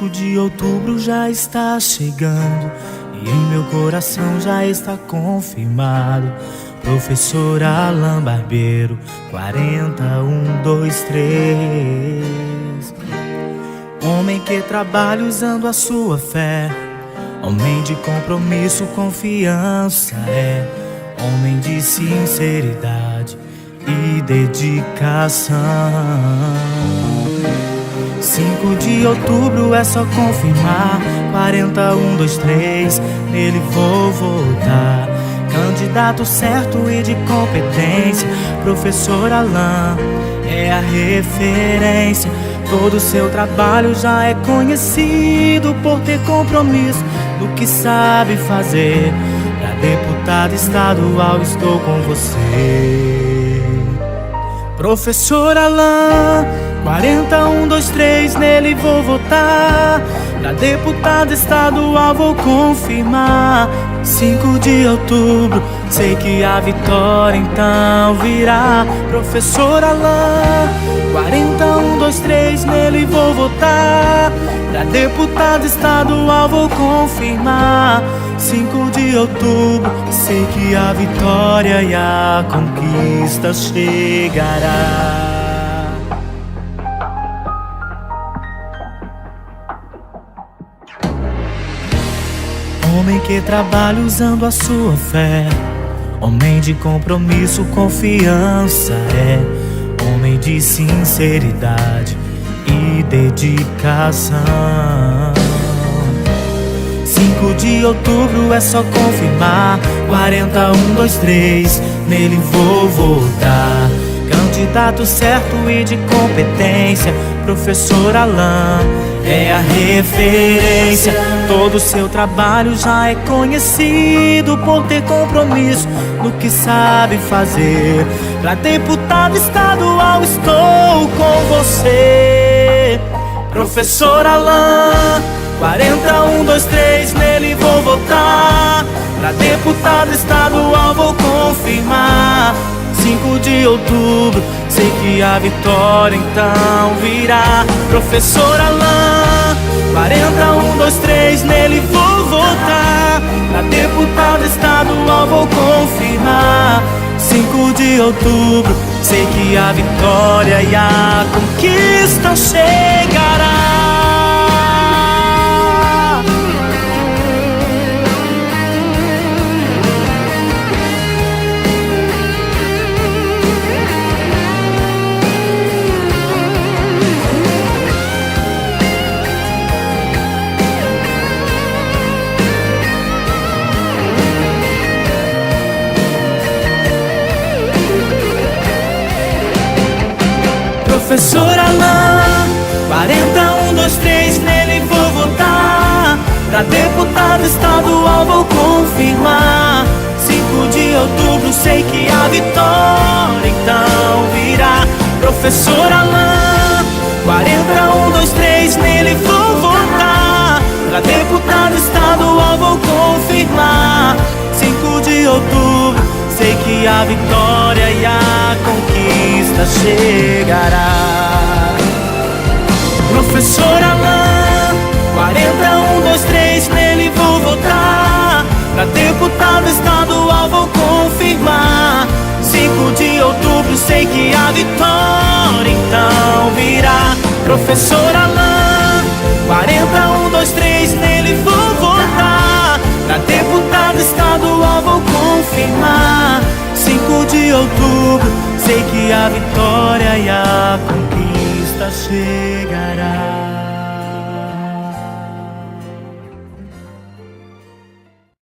5 de outubro já está chegando e em meu coração já está confirmado. Professor Alan Barbeiro, 40123. Homem que trabalha usando a sua fé, homem de compromisso, confiança, é homem de sinceridade e dedicação. 5 de outubro é só confirmar, 40123, nele vou votar. Candidato certo e de competência, professor Alan é a referência. Todo seu trabalho já é conhecido por ter compromisso no que sabe fazer. Pra deputado estadual estou com você. Professor Alan, 40123, nele vou votar. Pra deputado estadual vou confirmar. 5 de outubro, sei que a vitória então virá. Professor Alan, 40123, nele vou votar. Pra deputado estadual vou confirmar. 5 de outubro, sei que a vitória e a conquista chegará. Homem que trabalha usando a sua fé, homem de compromisso, confiança, é homem de sinceridade e dedicação. 5 de outubro é só confirmar, 40123, nele vou votar. Candidato certo e de competência, professor Alan é a referência. Todo seu trabalho já é conhecido por ter compromisso no que sabe fazer. Pra deputado estadual estou com você. Professor Alan, 40123, nele vou votar. Pra deputado estadual vou confirmar. 5 de outubro, sei que a vitória então virá. Professor Alan, 40123, nele vou votar. Pra deputado estadual vou confirmar. 5 de outubro, sei que a vitória e a conquista chegará. Professor Alan, 40123, nele vou votar. Pra deputado estadual vou confirmar. 5 de outubro, sei que a vitória então virá. Professor Alan, 40123, nele vou votar. Pra deputado estadual vou confirmar. 5 de outubro, sei que a vitória e a conquista chegará. Professor Alan, 40123, nele vou votar. Pra deputado estadual vou confirmar. 5 de outubro, sei que a vitória então virá. Professor Alan, 40123, nele vou votar. Pra deputado estadual vou confirmar. 5 de outubro, sei que a vitória e a conquista chegará.